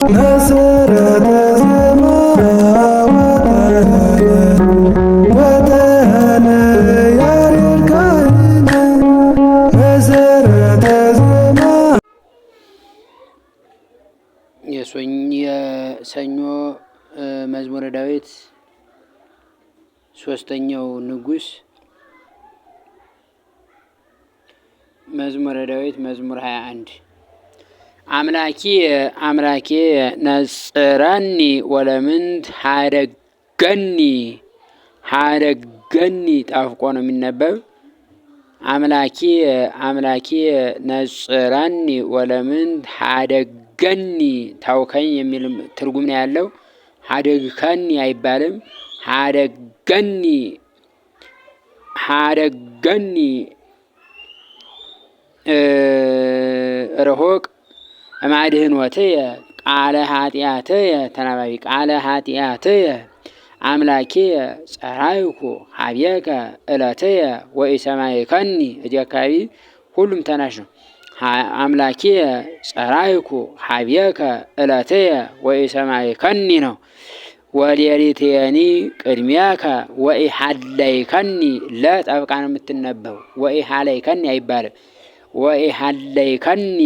መሰረተ ዜማ ወተነ ያሬድ ካህን መሰረተ ዜማ። የሰኞ መዝሙረ ዳዊት ሶስተኛው ንጉሥ መዝሙረ ዳዊት መዝሙር 21 አምላኪ አምላኬ ነጽረኒ ወለምንት ሀደገኒ ጣፍቆ ነው የሚነበብ። አምላኪ አምላኬ ነጽረኒ ወለምንት ሀደገኒ ታውከኝ የሚል ትርጉም ነው ያለው። ሀደግከኒ አይባልም። ሀደገኒ ርሆቅ እማድህኖትየ ቃለ ኃጢአትየ ተናባቢ ቃለ ኃጢአትየ አምላኬየ ጸራይኩ ሀቤከ እለትየ ወኢሰማይከኒ። እዚህ አካባቢ ሁሉም ተናሽ ነው። አምላኬየ ጸራይኩ ሀቤከ እለትየ ወኢሰማይከኒ ነው። ወሌሊትየኒ ቅድሚያከ ወኢሀለይከኒ ለጠብቃ ነው የምትነበው። ወኢሀለይከኒ አይባልም። ወኢሀለይከኒ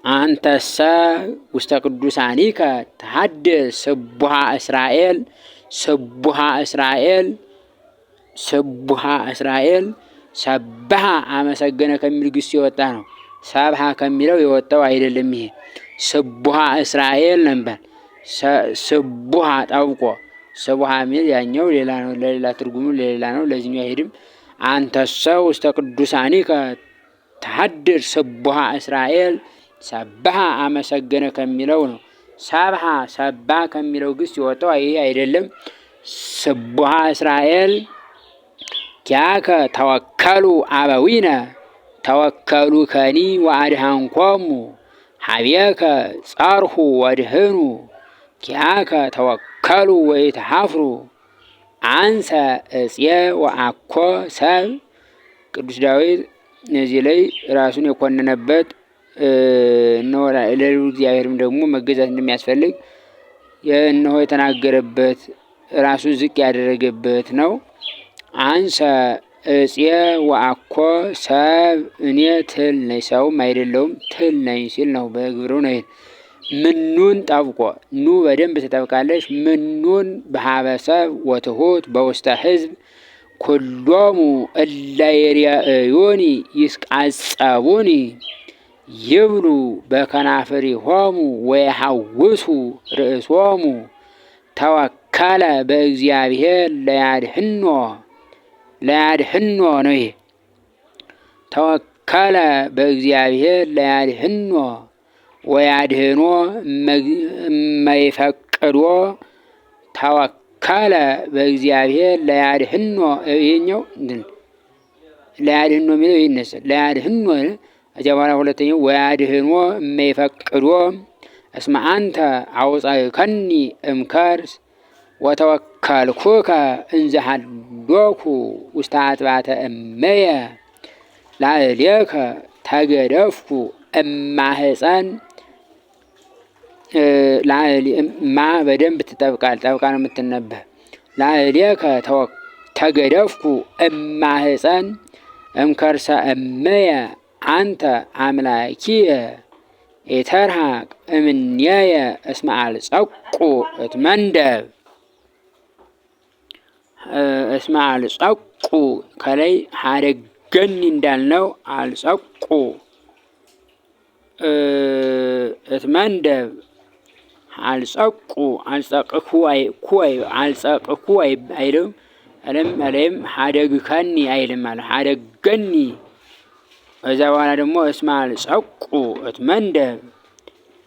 አንተሰ ውስተ ቅዱሳኒከ ተሐድስ ስቡሃ እስራኤል ሰብሃ አመሰገነ ከሚል ግስ የወጣ ነው። ሰብሃ ከሚለው የወጣው አይደለም። ይሄ ስቡሃ እስራኤል ነበር። ስቡሃ ጠብቆ ስቡሃ ሚል ያኛው ሌላ ነው። ለሌላ ትርጉሙ ሌላ ነው። ለዚህኛው አይሄድም። አንተሰ ውስተ ቅዱሳኒከ ተሐድስ ስቡሃ እስራኤል ሰብሃ አመሰገነ ከሚለው ነው። ሰብሃ ሰባ ከሚለው ግስ የወጣው ይሄ አይደለም። ስቡሃ እስራኤል ኪያከ ተወከሉ አበዊነ ተወከሉ ከኒ ወአድኃንኮሙ ሀቤከ ጸርሁ ወድህኑ ኪያከ ተወከሉ ወኢተሐፍሩ አንሰ እጽየ ወአኮ ሰብ። ቅዱስ ዳዊት እዚህ ላይ ራሱን የኮነነበት እነሆ ለልዑል እግዚአብሔርም ደግሞ መገዛት እንደሚያስፈልግ እነሆ የተናገረበት ራሱን ዝቅ ያደረገበት ነው። አንሰ እጽየ ወአኮ ሰብ እኔ ትል ነኝ ሰውም አይደለውም ትል ነኝ ሲል ነው። በግብሩ ነው። ምኑን ጠብቆ ኑ በደንብ ትጠብቃለች። ምኑን በሀበ ሰብ ወትሑት በውስተ ሕዝብ ኩሎሙ እለ ይሬእዩኒ ይስቃጸቡኒ ይብሉ በከናፍሪሆሙ ወየሐውሱ ርእሶሙ ተወከለ በእግዚአብሔር ለያድህኖ ነው። ይሄ ተወከለ በእግዚአብሔር ለያድህኖ ወያድህኖ እመይፈቅዶ ተወከለ በእግዚአብሔር ለያድህኖ። ይሄኛው ለያድህኖ የሚለው ይነሳል። ለያድህኖ እዚያ በኋላ ሁለተኛው ወያድህኖ እመይፈቅዶ እስመ አንተ አውጻእከኒ እምከርስ ወተወከልኩከ እንዘ ሀሎኩ ውስተ አጥባተ እመየ ላዕሌከ ተገደፍኩ እማህፀን። ማ በደንብ ትጠብቃል። ጠብቃ ነው የምትነበብ። ላዕሌከ ተገደፍኩ እማህፀን እምከርሰ እመየ አንተ አምላኪየ ኢተርሐቅ እምኔየ እስመ አልጸቁ እትመንደብ። እስመ አልጸቁ ከላይ ሀደገኒ እንዳልነው አልጸቁ እትመንደብ አልጸቁ አልጸቅኩ አይልም። አለም ሀደግከኒ አይልም አለ ሀደገኒ። ከዛ በኋላ ደግሞ እስመ አልጸቁ እትመንደብ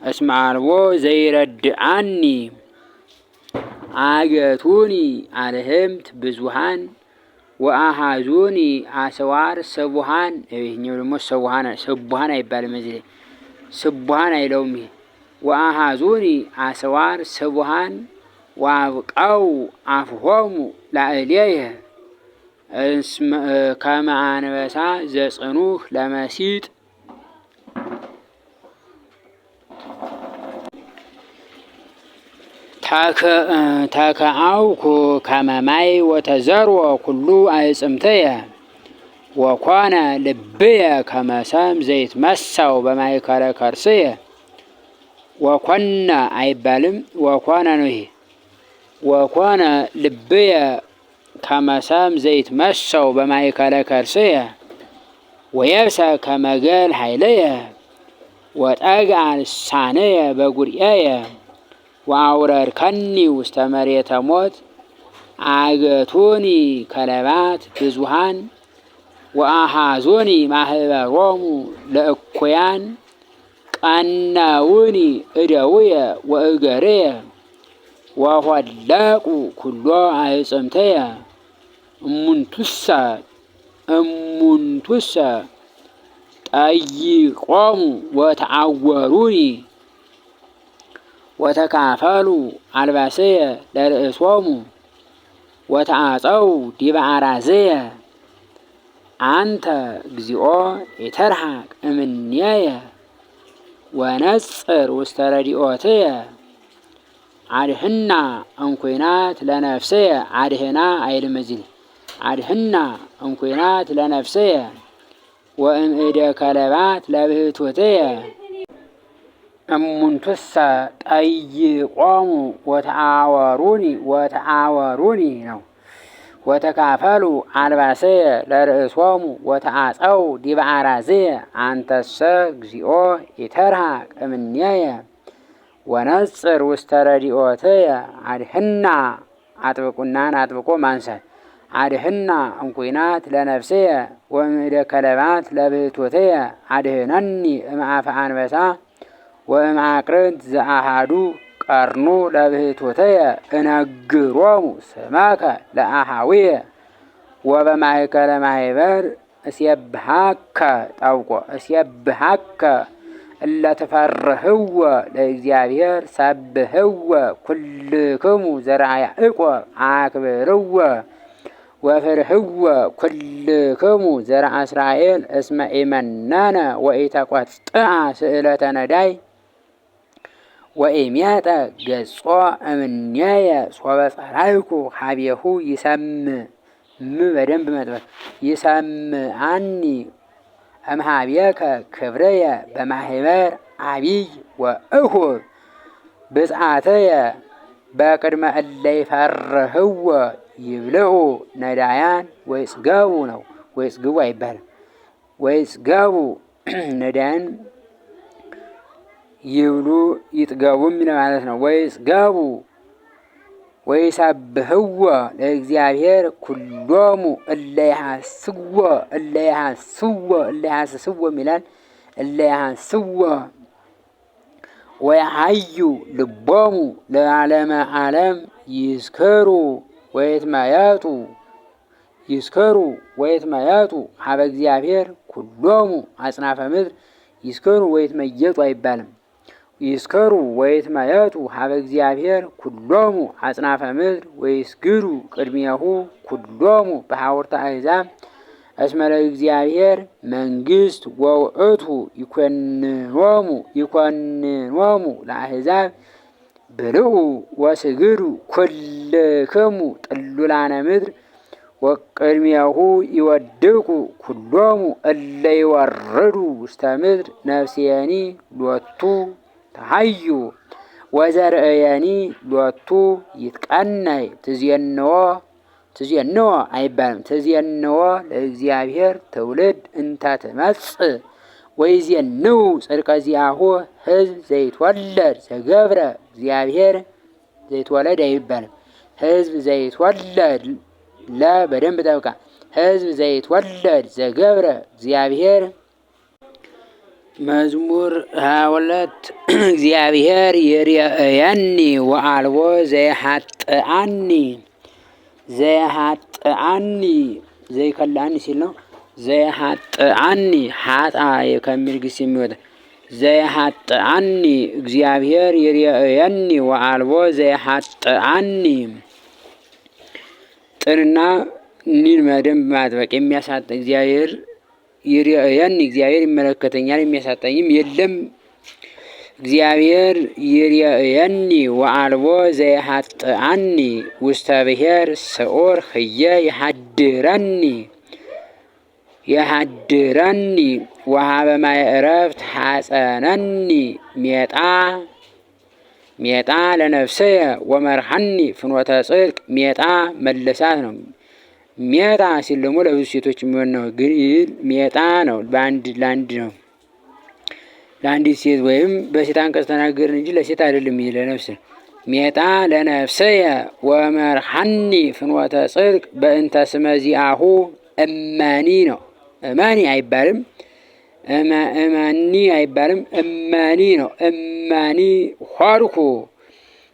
እስመ አልቦ ዘይረድአኒ አገቱኒ አልህምት ብዙሃን ወአሃዙኒ አስዋር ስቡሃን። ይሄኛው ደግሞ ስቡሃን አይባልም። እዚህ ላይ ስቡሃን አይለውም። ይሄ ወአሃዙኒ አስዋር ስቡሃን ወአብቀው አፍሆሙ ላዕሌየ ከመ አንበሳ ዘጽኑህ ለመሲጥ ተከአውኩ ከመ ማይ ወተዘርወ ኩሉ አዕጽምትየ ወኮነ ልብየ ከመ ሰም ዘይትመሰው በማእከለ ከርስየ። ወኮነ አይባልም፣ ወኮነ ነው ይሄ። ወኮነ ልብየ ከመ ሰም ዘይትመሰው በማእከለ ከርስየ ወየብሰ ከመ ገል ኃይልየ ወጠግአ ልሳንየ በጉርኤየ ወአውረድከኒ ውስተ መሬተ ሞት አገቱኒ ከለባት ብዙኃን ወአሃዞኒ ማህበሮሙ ለእኩያን ቀነውኒ እደውየ ወእገርየ ወሆለቁ ኩሎ አዕጽምትየ እሙንቱሰ ጠይቆሙ ወተዓወሩኒ ወተካፈሉ አልባስየ ለርእሶሙ ወተአፀው ዲበ አራዝየ አንተ እግዚኦ ኢተርሐቅ እምኔየ ወነጽር ውስተ ረድኤትየ አድህና እንኩናት ለነፍስየ። አድህና አይልም እዚህ አድህና እንኩናት ለነፍስየ ወእምእደ ከለባት ለብህቶትየ እሙንቱሰ ጠይቆሙ ወተአወሩኒ ነው። ወተካፈሉ አልባስየ ለርእሶሙ ወተአፀው ዲበ አራዝየ አንተሰ እግዚኦ ኢተርሐቅ እምኔየ ወነጽር ውስተ ረድኤትየ አድህና አጥብቁናን አጥብቆ ማንሳት አድህና እንኩናት ለነፍስየ ወእምእደ ከለባት ለብህቶትየ አድህነኒ እምአፈ አንበሳ ወእምአቅርንት ዘአሃዱ ቀርኑ ለብህቶትየ እነግሮሙ ስመከ ለአሃዊየ ወበማእከለ ማህበር እስየብሐከ ጠውቆ እስየብሐከ እለትፈርህወ ለእግዚአብሔር ሰብህወ ኩልክሙ ዘርአ ያዕቆብ አክብርወ ወፍርህወ ኩልክሙ ዘርአ እስራኤል እስመ ኢመነነ ወኢተቈጥዐ ስእለተ ነዳይ ወኢሜጠ ገጾ እምኔየ ሶበ ጸራይኩ ሀቤሁ ይሰምዕ በደንብ መጥበት ይሰምዓኒ እምኀቤከ ክብርየ በማህበር አቢይ ወእሁብ ብፅዓትየ በቅድመ እለ ይፈርህወ ይብልዑ ነዳያን ወይጽገቡ ነው። ወይጽግቡ አይባልም። ወይጽገቡ ነዳያን ይብሉ ይጥገቡም ማለት ነው። ወይጽገቡ ወይሰብህወ ለእግዚአብሔር ኩሎሙ እለ ይሐስዎ ይላል። እለ ይሐስዎ ወያሃዩ ልቦሙ ለዓለመ ዓለም ይዝክሩ ወይትመየጡ ሀበ እግዚአብሔር ኩሎሙ አጽናፈ ምድር። ይዝክሩ ወይትመየጡ አይባልም። ይዝከሩ ወይትመየጡ ሀበ እግዚአብሔር ኩሎሙ አጽናፈ ምድር ወይስግዱ ቅድሜሁ ኩሎሙ በሐውርተ አሕዛብ እስመ ለእግዚአብሔር መንግሥት ወውእቱ ይኰንኖሙ ለአሕዛብ ብልዑ ወስግዱ ኩልክሙ ጥሉላነ ምድር ወቅድሜሁ ይወድቁ ኩሎሙ እለ ይወርዱ ውስተ ምድር ነፍስየኒ ሎቱ ተሃዩ ወዘርእየኒ ሎቱ ይትቀነይ ትዜንዎ አይባልም። ትዜንዎ ለእግዚአብሔር ትውልድ እንተ ትመጽእ ወይዜንው ጽድቀ ዚአሁ ሕዝብ ዘይትወለድ ዘገብረ እግዚአብሔር ዘይትወለድ አይባልም። ሕዝብ ዘይትወለድ በደንብ ጠብቃ ሕዝብ ዘይትወለድ ዘገብረ እግዚአብሔር መዝሙር 22 እግዚአብሔር ይርአየኒ ወአልቦ ዘይሐጥአኒ ዘይከላአኒ ሲል ነው። ዘይሐጥአኒ ሀጣ ከሚል ግስ የሚወጣ ዘይሐጥአኒ እግዚአብሔር ይርአየኒ ወአልቦ ዘይሐጥአኒ ጥንና ኒን መደንብ ማጥበቅ የሚያሳጥ እግዚአብሔር ይርአየኒ እግዚአብሔር ይመለከተኛል የሚያሳጣኝም የለም እግዚአብሔር ይርየኒ ወአልቦ ዘይሃጥአኒ ውስተ ብሔር ስዑር ህየ የሃድረኒ ወሀበ ማየ ዕረፍት ሐፀነኒ ሜጣ ለነፍሰየ ወመርሐኒ ፍኖተ ጽድቅ። ሜጣ መለሳት ነው። ሜጣ ሲል ደግሞ ለብዙ ሴቶች የሚሆን ነው። ግን ሜጣ ነው፣ ለአንድ ነው፣ ለአንዲት ሴት ወይም በሴት አንቀጽ ተናገርን እንጂ ለሴት አይደለም። ይህ ለነፍስ ሜጣ ለነፍሰየ ወመርሐኒ ፍኖተ ጽድቅ በእንተ ስመ ዚአሁ እመኒ ነው። እመኒ አይባልም፣ እመኒ አይባልም፣ እመኒ ነው። እመኒ ሆርኩ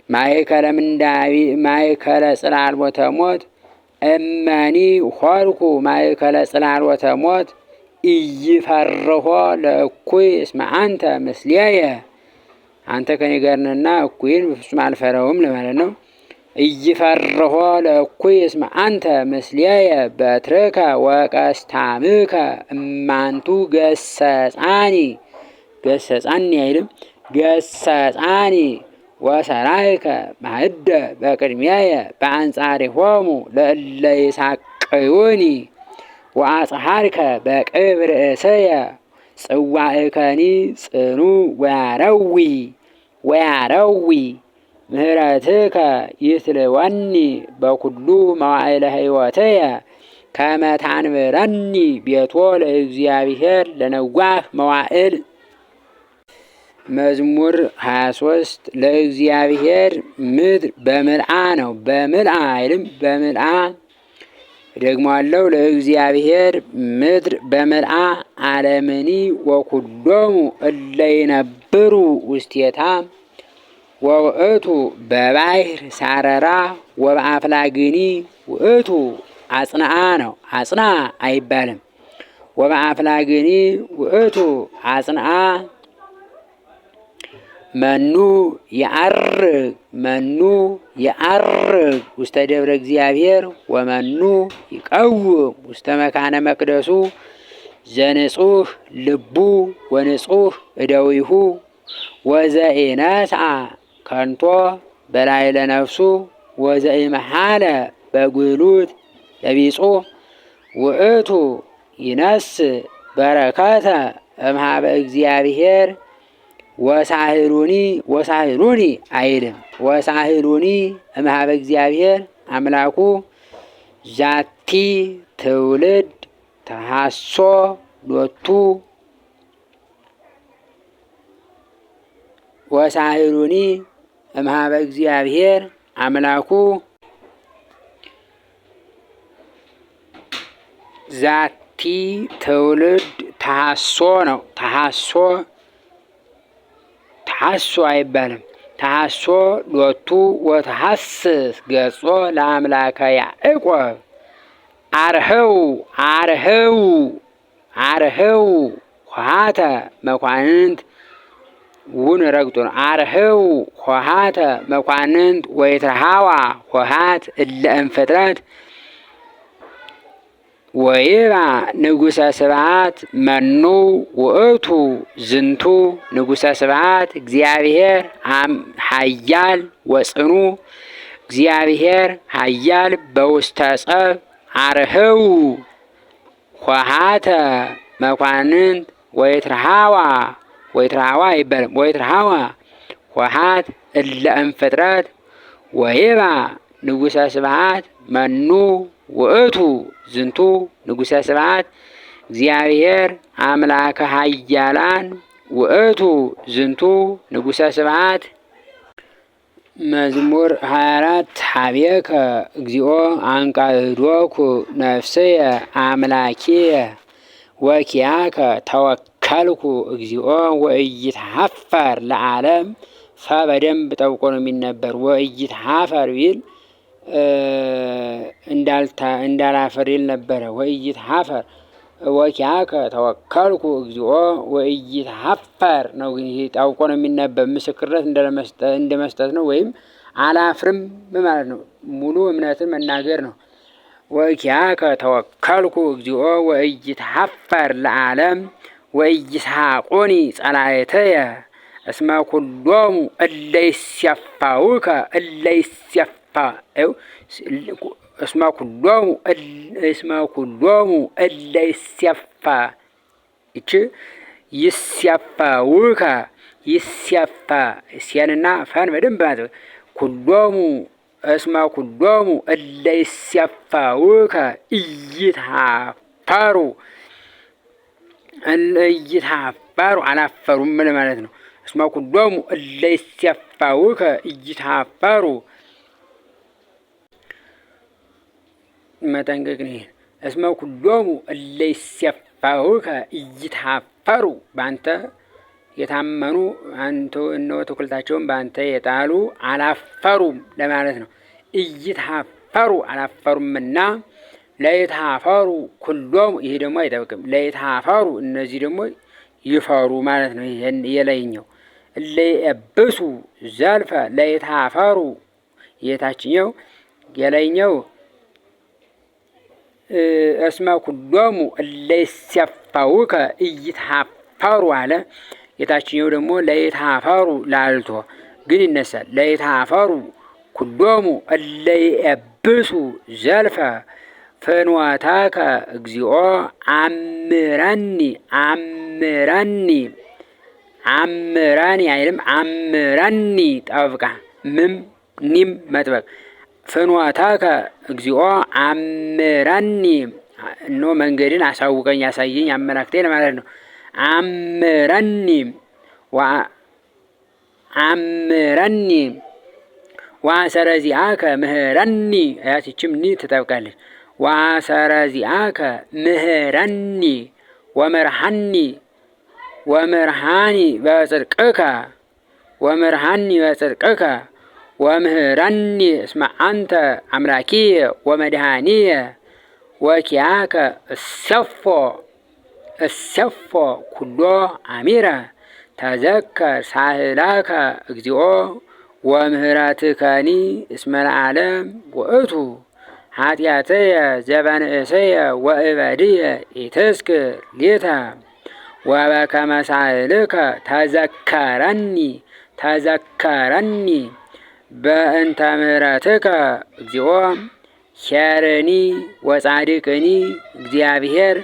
ማእከለ ምንዳቢ ማእከለ ጽላልቦተ ሞት እመኒ ሆርኩ ማእከለ ጽላልቦተ ሞት ኢይፈርሆ ለእኩይ እስመ አንተ ምስሌየ። አንተ ከኔ ጋር ነህና እኩይን በፍጹም አልፈረውም ለማለት ነው። ኢይፈርሆ ለእኩይ እስመ አንተ ምስሌየ በትርከ ወቀስታምከ እማንቱ ገሰጻኒ አይልም፣ ገሰጻኒ ወሰራይከ ማዕደ በቅድሚያየ በአንጻሪሆሙ ለእለ ይሳቅዩኒ ወአጽሐርከ በቅብ ርእሰየ ጽዋዕከኒ ጽኑ ወያረዊ ምህረትከ ይትልወኒ በኩሉ መዋዕለ ሕይወትየ ከመ ታንብረኒ ቤቶ ለእግዚአብሔር ለነዋህ መዋዕል። መዝሙር 23 ለእግዚአብሔር ምድር በምልአ ነው። በምልአ አይልም፣ በምልአ ደግሞ አለው። ለእግዚአብሔር ምድር በምልአ ዓለምኒ ወኩሎሙ እለ ይነብሩ ውስቴታ ወውእቱ በባሕር ሳረራ ወበአፍላግኒ ውእቱ አጽንዓ ነው። አጽንዓ አይባልም። ወበአፍላግኒ ውእቱ አጽንዓ መኑ የዐርግ ውስተ ደብረ እግዚአብሔር ወመኑ ይቀውም ውስተ መካነ መቅደሱ ዘንጹህ ልቡ ወንጹህ እደዊሁ ወዘኢነስአ ከንቶ በላዕለ ነፍሱ ወዘኢመሐለ በጉሉት ለቢጹ ውእቱ ይነስእ በረከተ እምኀበ እግዚአብሔር ወሳህሉኒ አይልም፣ ወሳህሉኒ እምኀበ እግዚአብሔር አምላኩ ዛቲ ትውልድ ተሐሶ ሎቱ ወሳህሉኒ እምኀበ እግዚአብሔር አምላኩ ዛቲ ትውልድ ተሐሶ ነው። ተሐሶ አይባልም። ተሐሶ ሎቱ ወተሐስስ ገጾ ለአምላከ ያዕቆብ አርህው ኆኃተ መኳንንት ውን ረግጦ ነው። አርህው ኆኃተ መኳንንት ወይትረሃዋ ኆኃት እለ እምፍጥረት ወይባ ንጉሠ ስብሐት መኑ ውእቱ ዝንቱ ንጉሠ ስብሐት እግዚአብሔር ኃያል ወጽኑ እግዚአብሔር ኃያል በውስተ ጸብ አርህው ኆኃተ መኳንንት ወይትረሃዋ አይባልም፣ ወይትረሃዋ ኆኃት እለ እምፍጥረት ወይባ ንጉሠ ስብሐት መኑ ውእቱ ዝንቱ ንጉሠ ስብሐት እግዚአብሔር አምላከ ኃያላን ውእቱ ዝንቱ ንጉሠ ስብሐት። መዝሙር 24 ሀቤከ እግዚኦ አንቃዕዶኩ ነፍስየ አምላኪየ ወኪያከ ተወከልኩ እግዚኦ ወኢይትሐፈር ለዓለም። ፈ በደንብ ጠብቆ ነው የሚነበር። ወኢይትሐፈር ቢል እንዳላፈር ይል ነበረ። ወኢይትሐፈር ወኪያከ ተወከልኩ እግዚኦ ወኢይትሐፈር ነው። ግን ይሄ ጠብቆ ነው የሚነበብ። ምስክርነት እንደ መስጠት ነው፣ ወይም አላፍርም ማለት ነው። ሙሉ እምነትን መናገር ነው። ወኪያከ ተወከልኩ እግዚኦ ወኢይትሐፈር ለዓለም ወኢይስሐቁኒ ጸላእተየ እስመ ኩሎሙ እለ ይሴፋውከ እለ ይሴፋው እስመ ኩሎሙ እለ ይሴፋ እቺ ይሴፋውከ ይሴፋ ሲያንና ፋን በደንብ ማለት ኩሎሙ እስመ ኩሎሙ እለ ይሴፋውከ ኢይትሃፈሩ ኢይትሃፈሩ አላፈሩም ማለት ነው። እስመ ኩሎሙ እለ ይሴፋውከ ኢይትሃፈሩ መጠንቀቅ ነው። እስመ ኩሎሙ እለ ይሴፋውከ ኢይትሃፈሩ በአንተ የታመኑ አንተ እነሆ ትኩረታቸውን በአንተ የጣሉ አላፈሩም ለማለት ነው። ኢይትሃፈሩ አላፈሩምና ለይትሃፈሩ ኩሎሙ ይሄ ደግሞ አይጠብቅም። ለይትሃፈሩ እነዚህ ደግሞ ይፈሩ ማለት ነው። ይሄን የላይኛው ለይብሱ ዘልፈ ለይትሃፈሩ የታችኛው የላይኛው እስመ ኩሎሙ እለ ይሴፋውከ ኢይትሃፈሩ አለ። የታችኛው ደግሞ ለይትሃፈሩ ላልቶ ግን ይነሳል። ለይትሃፈሩ ኩሎሙ እለ ይብሱ ዘልፈ ፍኖተከ እግዚኦ አምረኒ አምረኒ አምረኒ አይልም አምረኒ ጠብቃ ምም ኒም መጥበቅ ፍኖተከ እግዚኦ አምረኒ እኖ መንገድን አሳውቀኝ ያሳየኝ አመላክተኝ ማለት ነው። አምረኒ አምረኒ ወአሰረ ዚአከ ምህረኒ ያቺችም ኒ ትጠብቃለች። ወአሰረ ዚአከ ምህረኒ ወመርሃኒ ወመርሃኒ በጽድቅከ ወመርሃኒ በጽድቅከ ወምህረኒ እስመ አንተ አምላኪየ ወመድኃኒየ ወኪያከ እሰፎ እሰፎ ኩሎ አሚረ ተዘከር ሳህላከ እግዚኦ ወምህረትከኒ እስመ ለዓለም ውእቱ ኃጢአተየ ዘበንእሰየ ወእበድየ ኢትዝክር ሌተ ወበከመ ሳህልከ ተዘከረኒ ተዘከረኒ በእንተ ምህረትከ እግዚኦ ሄርኒ ወጻድቅኒ እግዚአብሔር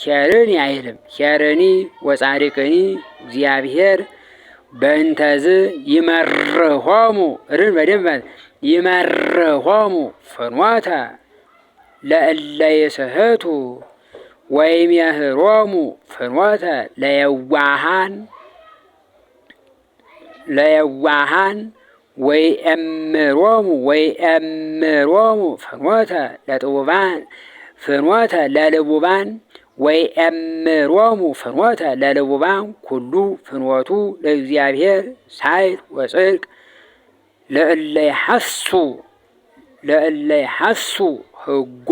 ሄርኒ አይልም ሄርኒ ወጻድቅኒ እግዚአብሔር በእንተዝ ይመርሆሙ ርን በደንብ ይመርሆሙ ፍኖተ ለእለ ይስሕቱ ወይሜህሮሙ ፍኖተ ለየዋሃን ለየዋሃን ወይእምሮሙ ወይእምሮሙ ፍኖተ ለጥቡባን ፍኖተ ለልቡባን ወይእምሮሙ ፍኖተ ለልቡባን ኩሉ ፍኖቱ ለእግዚአብሔር ሳይል ወጽድቅ ለእለ ይሐሱ ሕጎ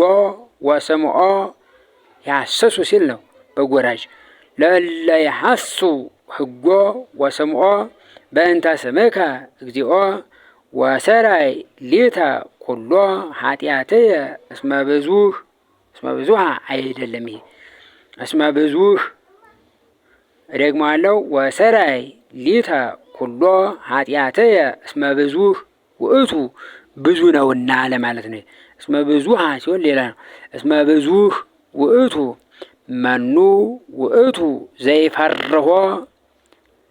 ወስምዖ ያሰሱ ሲል ነው በጎራጅ ለእለ ይሐሱ ሕጎ ወስምዖ በእንተ ስምከ እግዚኦ ወሰራይ ሊተ ኩሎ ኃጢአትየ እስመ ብዙሃ አይደለም ይሄ እስመ ብዙህ እደግመዋለሁ። ወሰራይ ሊተ ኩሎ ኃጢአትየ እስመ ብዙህ ውእቱ ብዙ ነውና ለማለት ነው። እስመ ብዙሃ ሲሆን ሌላ ነው። እስመ ብዙህ ውእቱ መኑ ውእቱ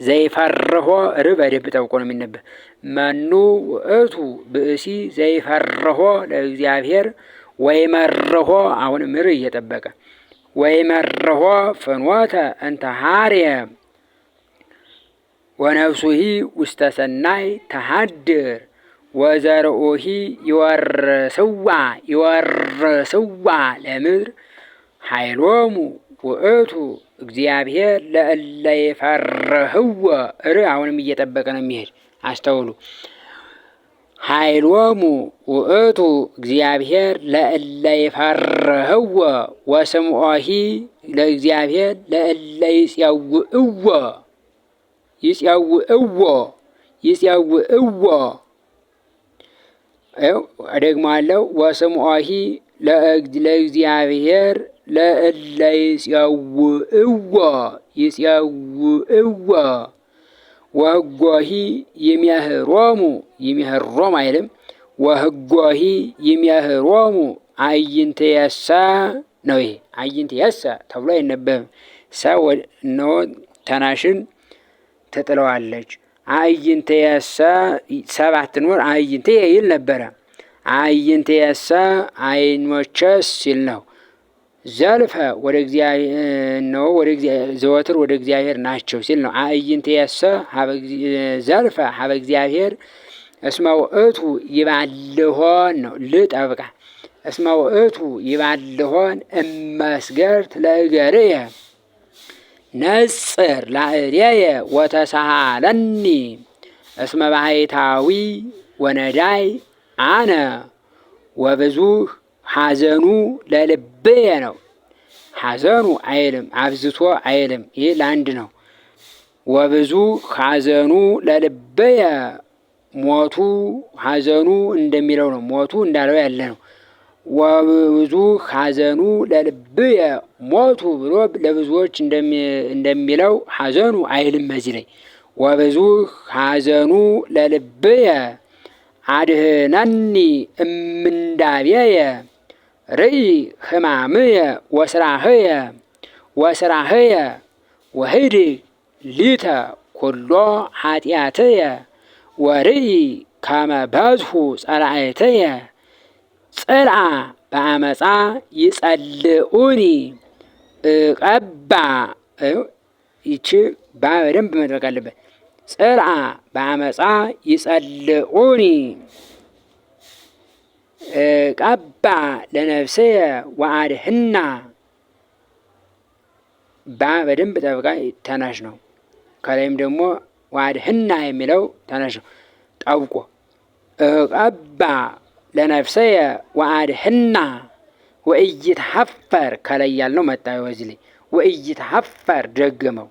ዘይፈርሆ ርብ በደንብ ጠብቆ ነው የሚነበብ። መኑ ውእቱ ብእሲ ዘይፈርሆ ለእግዚአብሔር ወይመርሆ አሁን ምር እየጠበቀ ወይመርሆ ፍኖተ እንተ ሀርየ ወነፍሱሂ ውስተ ሰናይ ተሃድር ወዘርኡሂ ይወርስዋ ለምድር ኃይሎሙ ውእቱ እግዚአብሔር ለእለ ይፈርህዎ አሁንም እየጠበቀ ነው የሚሄድ አስተውሉ። ኃይሎሙ ውእቱ እግዚአብሔር ለእለ ይፈርህዎ ወስምዖሂ ለእግዚአብሔር ለእለ ይጼውዕዎ እደግመዋለሁ። ወስምዖሂ ለእግዚአብሔር ለእለ ይጼውዕዎ ወህጎሂ የሚያህሮሙ የሚያህሮም አይልም። ወህጎሂ የሚያህሮሙ አዕይንትየሰ ነው። ይሄ አዕይንትየሰ ተብሎ አይነበብም። ሰው እነሆ ተናሽን ትጥለዋለች። አዕይንትየሰ ሰባት ኖር አዕይንትየ ይል ነበረ። አዕይንትየሰ ዓይኖችስ ሲል ነው። ዘልፈ ወደ እግዚአብሔር ነው፣ ወደ ዘወትር ወደ እግዚአብሔር ናቸው ሲል ነው። አዕይንትየሰ ዘልፈ ሀበ እግዚአብሔር እስመ ውእቱ ይባልሆን ነው። ልጠብቃ እስመ ውእቱ ይባልሆን እመስገርት ለእገርየ ነጽር ላዕሌየ ወተሳሃለኒ እስመ ባሕታዊ ወነዳይ አነ ወብዙህ ሐዘኑ ለልብየ ነው። ሐዘኑ አይልም፣ አብዝቶ አይልም። ይህ ለአንድ ነው። ወብዙ ሐዘኑ ለልብየ ሞቱ ሐዘኑ እንደሚለው ነው። ሞቱ እንዳለው ያለ ነው። ወብዙ ሐዘኑ ለልብየ ሞቱ ብሎ ለብዙዎች እንደሚለው ሐዘኑ አይልም። በዚህ ላይ ወብዙ ሐዘኑ ለልብየ አድህነኒ እምንዳቤየ ርኢ ሕማምየ ወስራህየ ወህድግ ሊተ ኩሎ ኃጢአትየ ወርኢ ከመ በዝሑ ጸላእትየ ጽልአ በአመፃ ይጸልኡኒ እቀባ። ይቺ በደንብ መጥበቅ አለበት። ጽልአ በአመፃ ይጸልኡኒ ቀባ ለነፍስየ ወአድህና። በደንብ ጠብቃ ተናሽ ነው። ከላይም ደግሞ ወአድህና የሚለው ተናሽ ነው። ጠብቆ ቀባ ለነፍስየ ወአድህና ወኢይትሐፈር ከላይ ያልነው መጣ። በዚህ ላይ ወኢይትሐፈር ደግመው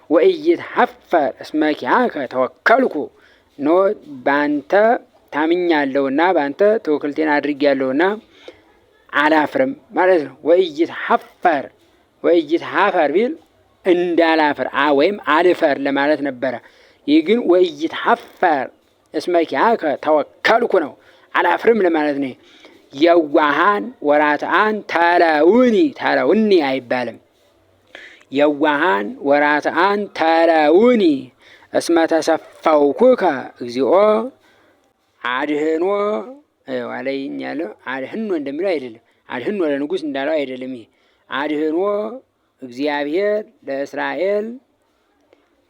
ወኢይትሐፈር እስመ ኪያከ ተወከልኩ ኖ በአንተ ታምኛለሁና በአንተ ተወክልቴን አድርጌያለሁና አላፍርም ማለት ነው። ወኢይትሐፈር ወኢይትሐፈር ቢል እንዳላፍር ወይም አልፈር ለማለት ነበረ። ይህ ግን ወኢይትሐፈር እስመ ኪያከ ተወከልኩ ነው። አላፍርም ለማለት ነው። የዋሃን ወራትአን ተለውኒ ተለውኒ አይባልም። የዋሃን ወራትአን ተለውኒ እስመ ተሰፈውኩከ እግዚኦ አድህኖ ዋለኝ ያለው አድህኖ እንደሚለው አይደለም። አድህኖ ለንጉሥ እንዳለው አይደለም። ይሄ አድህኖ እግዚአብሔር ለእስራኤል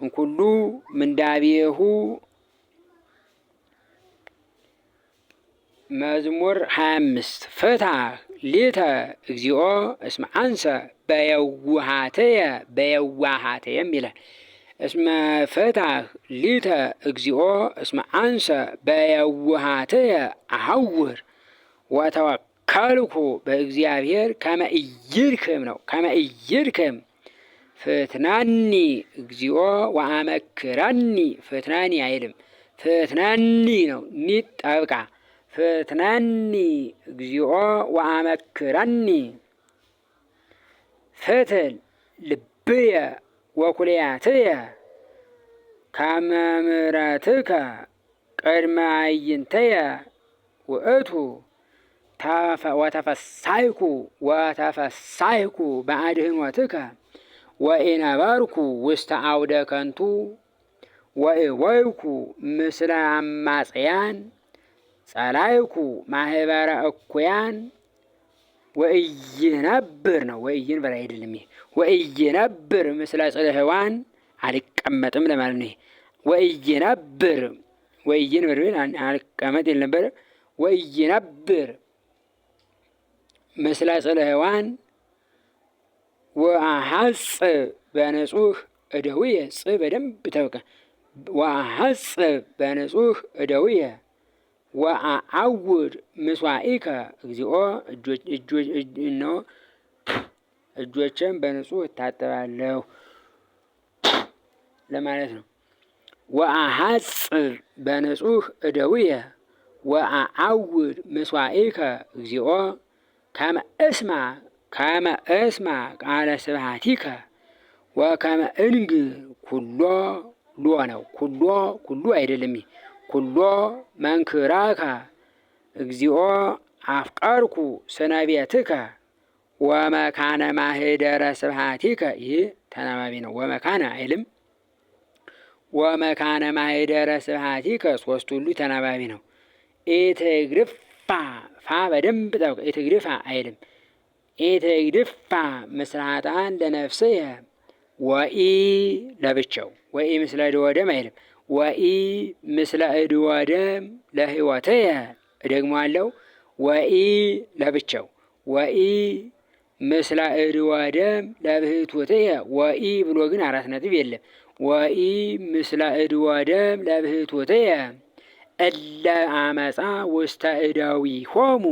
እንኩሉ ምንዳቤሁ መዝሙር 25 ፍትሐ ሊተ እግዚኦ እስመ አንሰ በየዋሃትየ ይላል። እስመ ፍትሐ ሊተ እግዚኦ እስመ አንሰ በየዋሃትየ አሐውር ወተወከልኩ በእግዚአብሔር ከመ ኢይድክም ነው። ከመ ኢይድክም ፍትናኒ እግዚኦ ወአመክረኒ። ፍትናኒ አይልም፣ ፍትናኒ ነው። ኒት ጠብቃ ፍትናኒ እግዚኦ ወአመክረኒ ፍትል ልብየ ወኩልያትየ ከመ ምሕረትከ ቅድመ አዕይንትየ ውእቱ ወተፈሳይኩ በአድኅኖትከ ወኢነበርኩ ውስተ አውደ ከንቱ ወኢወይኩ ምስለ አማጽያን ጸላይኩ ማህበረ እኩያን ወኢይነብር ነው። ወኢይንበር አይደለም። ይሄ ወኢይነብር ምስለ ጽልሕዋን አልቀመጥም ለማለት ነው። ወኢይነብር ወኢይንበር አልቀመጥ ይል ነበር። ወኢይነብር ምስለ ጽልሕዋን ወአሐጽብ በንጹሕ እደውየ ጽ በደንብ ተውቀ ወአሐጽብ በንጹሕ እደውየ ወአዐውድ ምስዋኢከ እግዚኦ እጆቼን በንጹሕ እታጠባለሁ ለማለት ነው። ወአሐጽብ በንጹሕ እደውየ ወአዐውድ ምስዋኢከ እግዚኦ ከመ እስማ ቃለ ስብሐቲከ ወከመ እንግር ኩሎ ሎ ነው። ኩሎ ኩሉ አይደለም። ኩሎ መንክራከ እግዚኦ አፍቀርኩ ስነ ቤትከ ወመካነ ማህደረ ስብሐቲከ። ይህ ተናባቢ ነው። ወመካነ አይልም። ወመካነ ማህደረ ስብሐቲከ ሶስት ሁሉ ተናባቢ ነው። ኢትግድፋ ፋ በደንብ ጠብቅ። ኢትግድፋ አይልም። ኢትግድፋ ምስራታን ለነፍስየ ወኢ ለብቻው ወኢ ምስለ እድ ወደም አይልም። ወኢ ምስለ እድ ወደም ለህይወትየ እደግመዋለሁ። ወኢ ለብቻው ወኢ ምስለ እድ ወደም ለብህቱትየ ወኢ ብሎ ግን አራት ነጥብ የለም። ወኢ ምስለ እድ ወደም ለብህቱትየ እለ አመፃ ውስተ እደዊሆሙ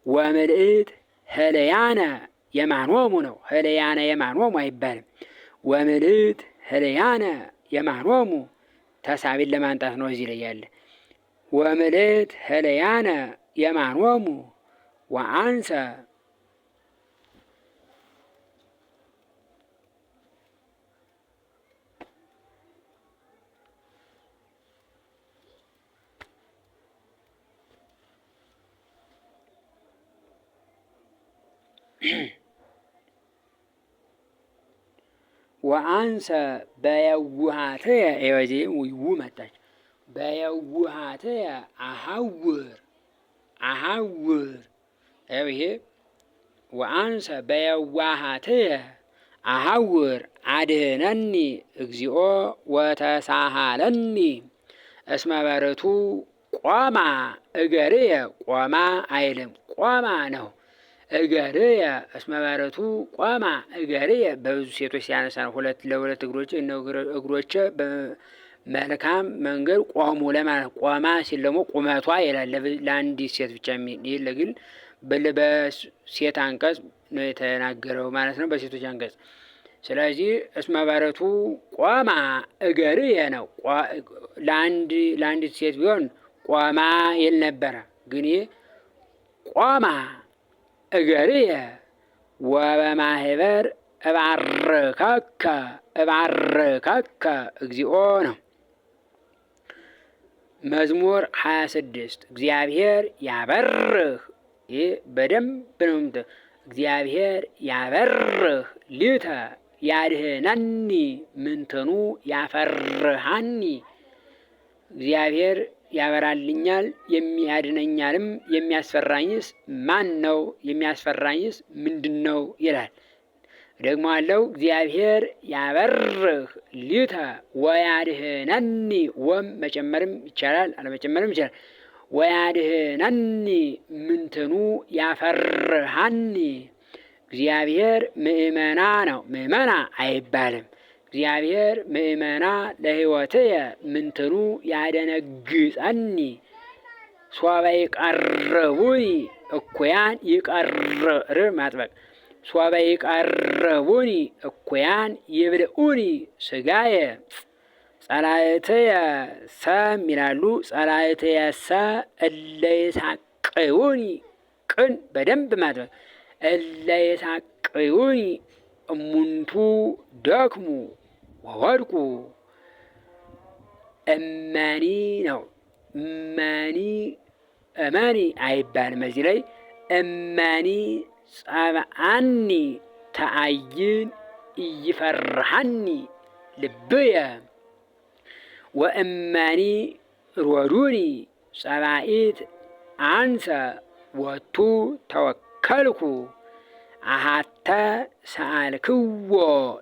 ወምልእት ህልያነ የማኖሙ ነው። ህልያነ የማኖሙ አይባልም። ወምልእት ህልያነ የማኖሙ ተሳቢን ለማንጣት ነው እዚህ ላይ ያለ። ወምልእት ህልያነ የማኖሙ ወአንሰ ወአንሰ በየውሃትየ ወዜ ው መጣች። በየውሃትየ አሐውር አሐውር ይሄ ወአንሰ በየዋሃትየ አሐውር አድህነኒ እግዚኦ ወተሳሃለኒ እስመ በርቱ ቆማ እገርየ ቆማ አይልም። ቆማ ነው። እገርየ እስመ በርቱ ቆማ እገርየ በብዙ ሴቶች ሲያነሳ ነው። ሁለት ለሁለት እግሮች እግሮች በመልካም መንገድ ቆሙ ለማለት ቆማ ሲል ደግሞ ቁመቷ ይላል። ለአንዲት ሴት ብቻ የሚል ግን በሴት አንቀጽ ነው የተናገረው ማለት ነው፣ በሴቶች አንቀጽ። ስለዚህ እስመ በርቱ ቆማ እገርየ ነው። ለአንዲት ሴት ቢሆን ቆማ ይል ነበረ። ግን ቆማ እገርየ ወበማህበር እባርከከ እባርከከ እግዚኦ ነው። መዝሙር 26 እግዚአብሔር ያበርህ። ይህ በደንብ ነው። እግዚአብሔር ያበርህ ሊተ ያድህነኒ ምንትኑ ያፈርሃኒ። እግዚአብሔር ያበራልኛል የሚያድነኛልም የሚያስፈራኝስ ማን ነው? የሚያስፈራኝስ ምንድን ነው ይላል። ደግሞ አለው እግዚአብሔር ያበርህ ሊተ ወያድህነኒ። ወም መጨመርም ይቻላል አለመጨመርም ይቻላል። ወያድህነኒ ምንትኑ ያፈርሃኒ። እግዚአብሔር ምእመና ነው። ምእመና አይባልም። እግዚአብሔር ምእመና ለሕይወትየ ምንትኑ ያደነግጸኒ። ሶበ ይቀርቡኒ እኩያን ይቀርር ማጥበቅ ሶበ ይቀርቡኒ እኩያን ይብልዑኒ ሥጋየ። ጸላእትየ ሰም ይላሉ። ጸላእትየ ሰ እለ ይሳቅዩኒ ቅን በደንብ ማጥበቅ እለ ይሳቅዩኒ እሙንቱ ደክሙ ወወድቁ። እመኒ ነው። እመኒ እመኒ አይባልም እዚህ ላይ። እመኒ ጸብአኒ ተአይን እይፈርሃኒ ልብየ። ወእመኒ ሮዱኒ ጸባኢት አንሰ ወቱ ተወከልኩ። አሃተ ሰአልክዎ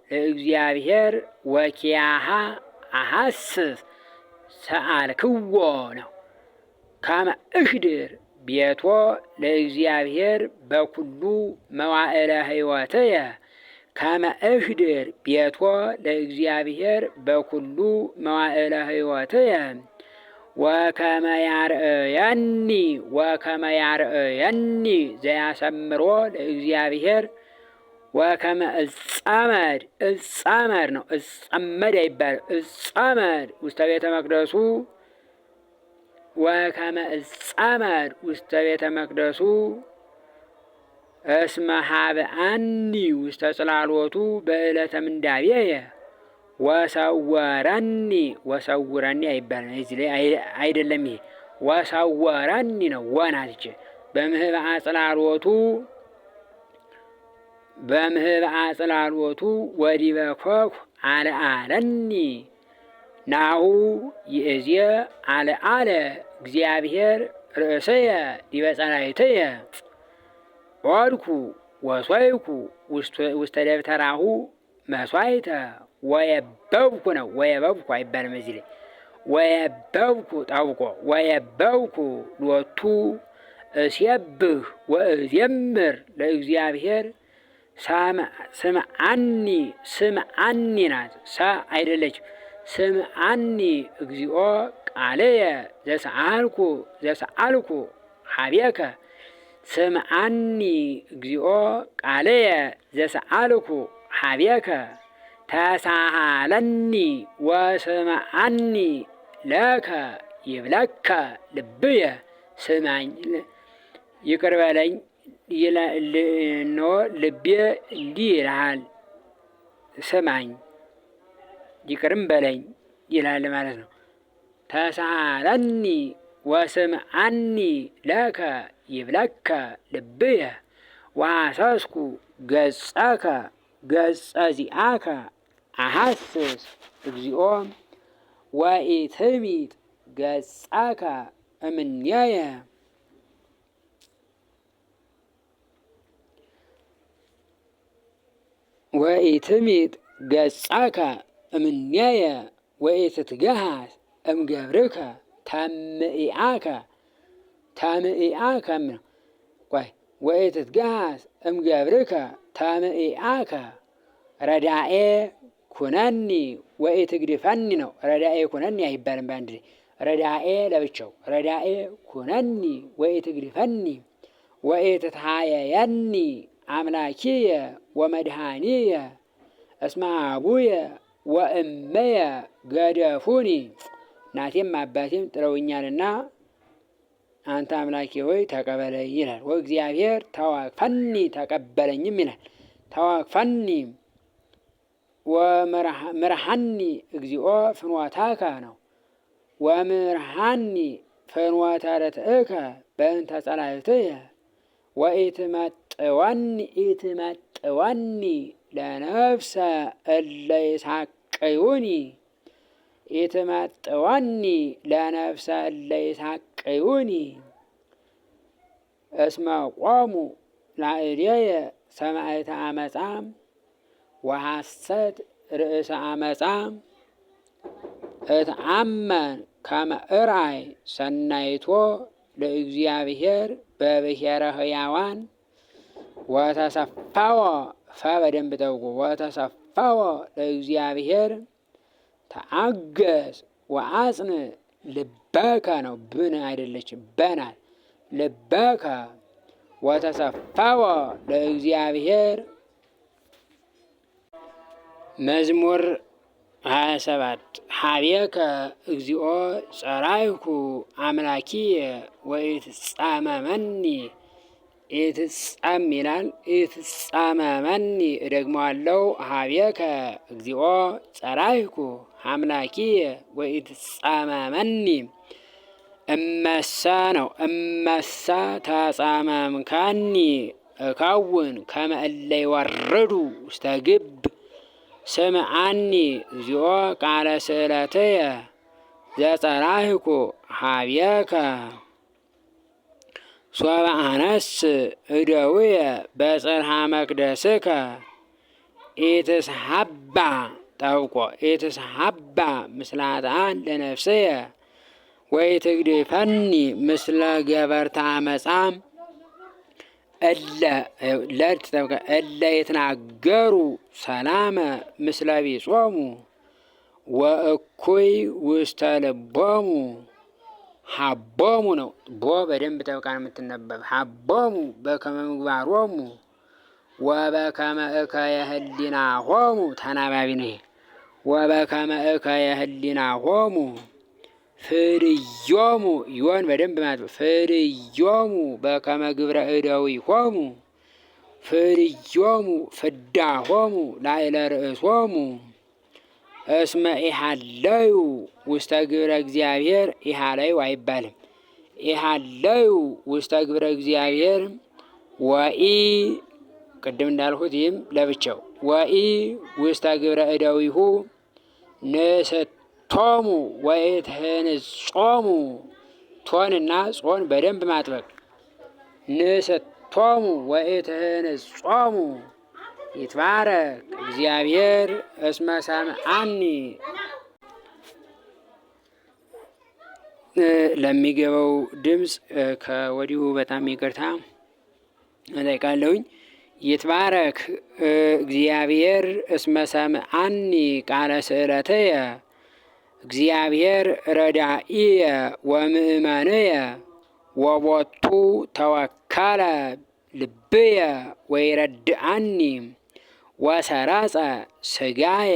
ለእግዚአብሔር ወኪያሃ አሐስስ ሰአልክዎ ነው። ከመ እሽድር ቤቶ ለእግዚአብሔር በኩሉ መዋዕለ ሕይወትየ። ከመ እሽድር ቤቶ ለእግዚአብሔር በኩሉ መዋዕለ ሕይወትየ። ወከመ ያርእየኒ ወከመ ያርእየኒ ዘያሰምሮ ለእግዚአብሔር። ወከመ እጸመድ እጸመድ ነው። እጸመድ አይባልም። እጸመድ ውስተ ቤተ መቅደሱ። ወከመ እጸመድ ውስተ ቤተ መቅደሱ እስመ ሀብአኒ ውስተ ጽላሎቱ በዕለተ ምንዳቤየ። ወሰወረኒ ወሰውረኒ አይባልም። እዚህ ላይ አይደለም። ይሄ ወሰወረኒ ነው። ወናትች በምህብ አጽላሎቱ ወዲበ ኮኩ አለአለኒ ናሁ ይእዜ አለአለ እግዚአብሔር ርእሰየ ዲበ ጸላእትየ ኦድኩ ወሶይኩ ውስተ ደብተራሁ መስዋዕተ ወየበብኩ ነው። ወየበብኩ አይባልም እዚህ ላይ ወየበብኩ ጠብቆ ወየበብኩ ሎቱ እስየብህ ወእዜምር ለእግዚአብሔር ስምዓኒ ስምዓኒ ናት። ሳ አይደለችም። ስምዓኒ እግዚኦ ቃልየ ዘሰአልኩ ሀቤከ ስምዓኒ እግዚኦ ቃልየ ዘሰአልኩ ሀቤከ ተሳሃለኒ ወስምዓኒ ለከ ይብለከ ልብየ ስማኝ ይቅር በለኝ ኖ ልቤ እንዲህ ይልሃል ስማኝ ይቅርም በለኝ ይላል ማለት ነው። ተሳሃለኒ ወስምዓኒ ለከ ይብለከ ልብየ ወሐሰስኩ ገጸከ ገጸ ዚአከ አሐስስ እግዚኦ ወኢትሚጥ ገጸከ እምኔየ ወኢትሚጥ ገጸከ እምኔየ ወኢትትገሃስ እምገብርከ ተምኢአከ ነው። ቆይ ወኢትትገሃስ እምገብርከ ተምኢአከ ረዳኤ ኩነኒ ወኢትግድፈኒ ነው። ረዳኤ ኩነኒ አይባልም በአንድ ላይ ረዳኤ ለብቻው ረዳኤ ኩነኒ ወኢትግድፈኒ ወኢትትሃየየኒ አምላኪየ ወመድኃኒየ እስመ አቡየ ወእመየ ገደፉኒ እናቴም አባቴም ጥለውኛልና አንተ አምላኬ ሆይ ተቀበለኝ ይላል። ወእግዚአብሔር ተዋቅፈኒ ተቀበለኝም ይላል። ተዋቅፈኒ ወምርሃኒ እግዚኦ ፍኖታከ ነው። ወምርሃኒ ፍኖተ ርትዕከ በእንተ ጸላእትየ ኢትመጥወኒ ለነፍሰ እለ ይሳቅዩኒ ኢትመጥወኒ ለነፍሰ እለ ይሳቅዩኒ እስመ ቆሙ ላዕሌየ ሰማዕተ አመፃ ወሐሰት ርእሰ አመፃ እትአመን ከመ እርአይ ሰናይቶ ለእግዚአብሔር በብሔረ ሕያዋን ወተሰፋወ በደንብ ጠውቁ ወተሰፋወ ለእግዚአብሔር ተአገስ ወአጽን ልበከ ነው። ብን አይደለችም በናት ልበከ ወተሰፋወ ለእግዚአብሔር። መዝሙር 27 ሀቤከ እግዚኦ ጸራይኩ አምላኪየ ወኢትጻመመኒ ኢትጻም ይላል። ኢትጻመመኒ እደግመዋለሁ። ሀቤከ እግዚኦ ጸራይኩ አምላኪየ ወኢትጻመመኒ እመሰ ነው። እመሰ ተጻመምካኒ እከውን ከመ እለ ይወርዱ ውስተ ግብ ስምዓኒ እግዚኦ ቃለ ስእለትየ ዘጸራይኩ ሀቤከ ሶበ አነስ እደውየ በጽርሐ መቅደስከ ኢትስሐባ ጠውቆ ኢትስሐባ ምስለ ኃጥኣን ለነፍስየ ወኢትግድፈኒ ምስለ ገበርተ አመፃ እለ ይትናገሩ ሰላመ ምስለ ቢጾሙ ወእኩይ ውስተ ልቦሙ ሀቦሙ ነው። ቦ በደንብ ጠብቃ ነው የምትነበብ። ሀቦሙ በከመ ምግባሮሙ ወበከመ እከየ ህሊናሆሙ ተናባቢ ነው። ወበከመ እከየ ህሊናሆሙ ፍርዮሙ ይሆን በደንብ ማለት ፍርዮሙ በከመ ግብረ እደዊሆሙ ፍርዮሙ ፍዳሆሙ ላዕለ ርእሶሙ እስመ ኢሃለዩ ውስተ ግብረ እግዚአብሔር ኢሃለዩ አይባልም። ኢሃለዩ ውስተ ግብረ እግዚአብሔር ወኢ ቅድም እንዳልሁት ይህም ለብቻው ወኢ ውስተ ግብረ እደዊሁ ንስቶሙ ወኢትህንጾሙ ቶንና ጾን በደንብ ማጥበቅ ንስቶሙ ወኢትህንጾሙ ይትባረክ እግዚአብሔር እስመ ሰምዓኒ። ለሚገባው ድምፅ ከወዲሁ በጣም ይቅርታ እጠይቃለሁኝ። ይትባረክ እግዚአብሔር እስመ ሰምዓኒ ቃለ ስእለትየ እግዚአብሔር ረዳኢየ ወምእመንየ ወቦቱ ተወከለ ልብየ ወይረድአኒ ወሰረጸ ስጋየ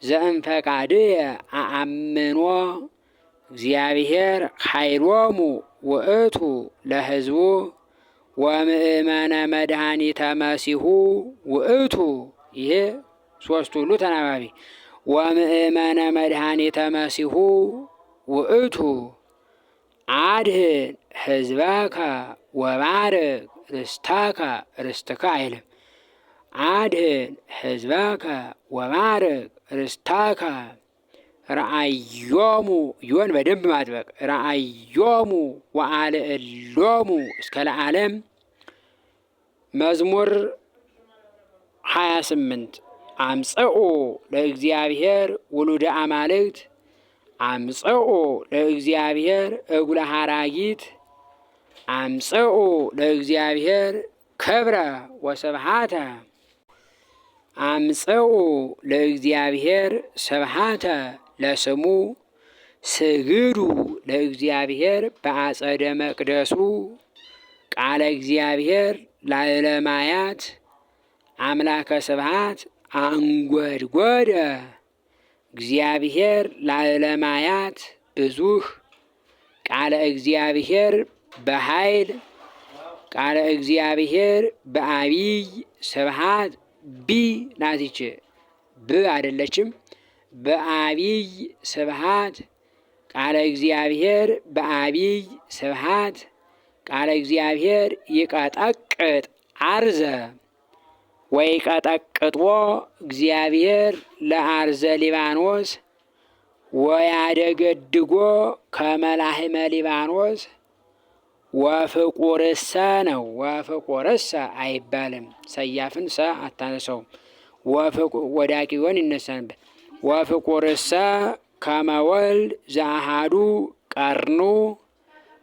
ዘእንፈቃድየ አአምኖ እግዚአብሔር ኃይሎሙ ውእቱ ለሕዝቡ ወምእመነ መድኃኒተ መሲሁ ውእቱ። ይሄ ሶስቱ ሁሉ ተናባቢ ወምእመነ መድኃኒተ መሲሁ ውእቱ አድህን ሕዝበከ ወባርክ ርስተከ ርስትከ አይልም። አድህን ሕዝበከ ወባርክ ርስተከ ረአዮሙ ዮን በደንብ ማጥበቅ ረአዮሙ ወአልዕሎሙ እስከ ለዓለም። መዝሙር 28 አምጽኡ ለእግዚአብሔር ውሉደ አማልክት አምጽኡ ለእግዚአብሔር እጉለ ሐራጊት አምጽኡ ለእግዚአብሔር ክብረ ወስብሐተ አምጽኡ ለእግዚአብሔር ስብሐተ ለስሙ ስግዱ ለእግዚአብሔር በአጸደ መቅደሱ ቃለ እግዚአብሔር ላዕለማያት አምላከ ስብሐት አንጐድጐደ እግዚአብሔር ላዕለማያት ብዙህ ቃለ እግዚአብሔር በኃይል ቃለ እግዚአብሔር በአቢይ ስብሐት ቢ ናትች ብ አይደለችም። በአቢይ ስብሐት ቃለ እግዚአብሔር በአቢይ ስብሐት ቃለ እግዚአብሔር ይቀጠቅጥ አርዘ ወይ ቀጠቅጥዎ እግዚአብሔር ለአርዘ ሊባኖስ ወያደገድጎ ከመላህመ ሊባኖስ ወፍቁርሰ ነው። ወፍቁርሰ አይባልም። ሰያፍን ሰ አታነሰውም። ወዳቂውን ይነሳንበት። ወፍቁርሰ ከመወልድ ዘአሃዱ ቀርኑ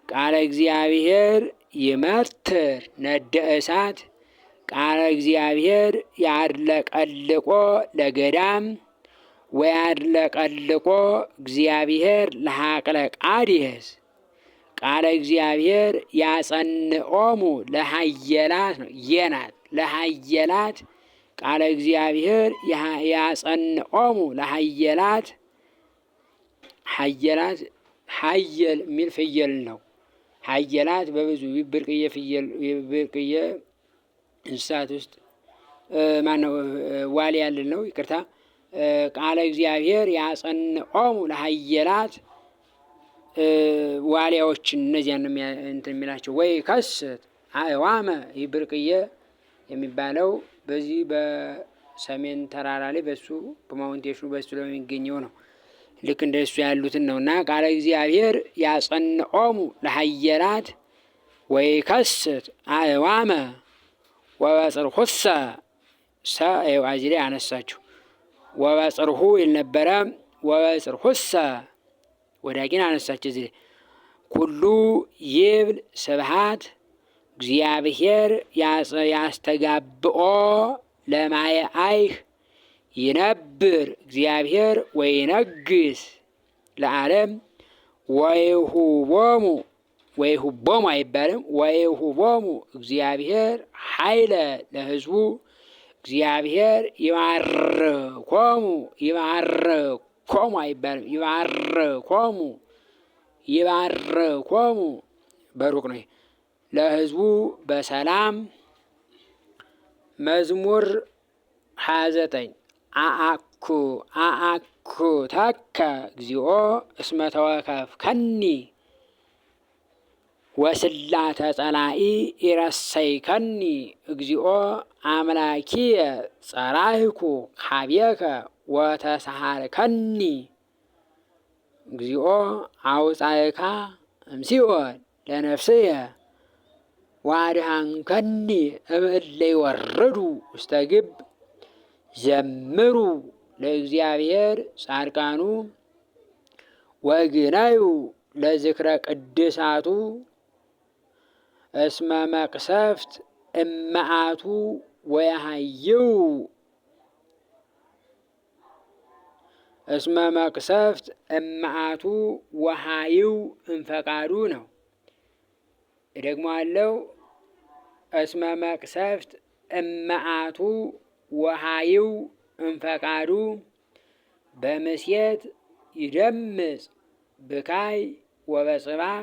ቃለ እግዚአብሔር ይመትር ነደ እሳት ቃለ እግዚአብሔር ያድለቀልቆ ለገዳም ወያድለቀልቆ እግዚአብሔር ለሐቅለ ቃዲስ ቃለ እግዚአብሔር ያጸንኦሙ ለሃየላት ነው። የናት ለሃየላት ቃለ እግዚአብሔር ያጸንኦሙ ለሃየላት ሃየላት ሃየል የሚል ፍየል ነው። ሃየላት በብዙ ብርቅዬ ፍየል ብርቅዬ እንስሳት ውስጥ ማነው ዋሊ ያለን ነው። ይቅርታ ቃለ እግዚአብሔር ያጸንኦሙ ለሃየላት ዋሊያዎችን እነዚያን እንትን የሚላቸው ወይ ከስት አእዋመ ይህ ብርቅዬ የሚባለው በዚህ በሰሜን ተራራ ላይ በሱ በማውንቴሽኑ በሱ ለሚገኘው ነው። ልክ እንደሱ ያሉትን ነው። እና ቃለ እግዚአብሔር ያጸንኦሙ ለሃየላት ወይ ከስት አእዋመ ወበጽርሁሰ ሰ አዚ ላይ አነሳችሁ። ወበጽርሁ ይል ነበረ። ወበጽርሁሰ ወዳቂን አነሳች። እዚህ ኩሉ ይብል ስብሐት እግዚአብሔር ያስተጋብኦ ለማየ አይህ ይነብር እግዚአብሔር ወይነግስ ለዓለም ወይሁቦሙ ወይሁቦሙ አይባልም። ወይሁቦሙ እግዚአብሔር ኃይለ ለሕዝቡ እግዚአብሔር ይባርኮሙ ይባርኮሙ አይባልም። ይባርኮሙ ይባርኮሙ በሩቅ ነው ለሕዝቡ በሰላም። መዝሙር 29 አአኩ አአኩተከ እግዚኦ እስመ ተወከፍከኒ ወስላተ ጸላኢ ኢረሰይከኒ እግዚኦ አምላኪየ ጸራይኩ ኀቤከ ወተሳሃልከኒ እግዚኦ አውጻእካ እምሲኦል ለነፍስየ ወአድኃንከኒ እምእለ ይወርዱ ውስተ ግብ ዘምሩ ለእግዚአብሔር ጻድቃኑ ወግነዩ ለዝክረ ቅድሳቱ እስመ መቅሰፍት እመዓቱ ወያሃይው እስመ መቅሰፍት እመዓቱ ወሃይው እንፈቃዱ ነው። ደግሞ አለው እስመ መቅሰፍት እመዓቱ ወሃይው እንፈቃዱ በምስየት ይደምጽ ብካይ ወበጽባህ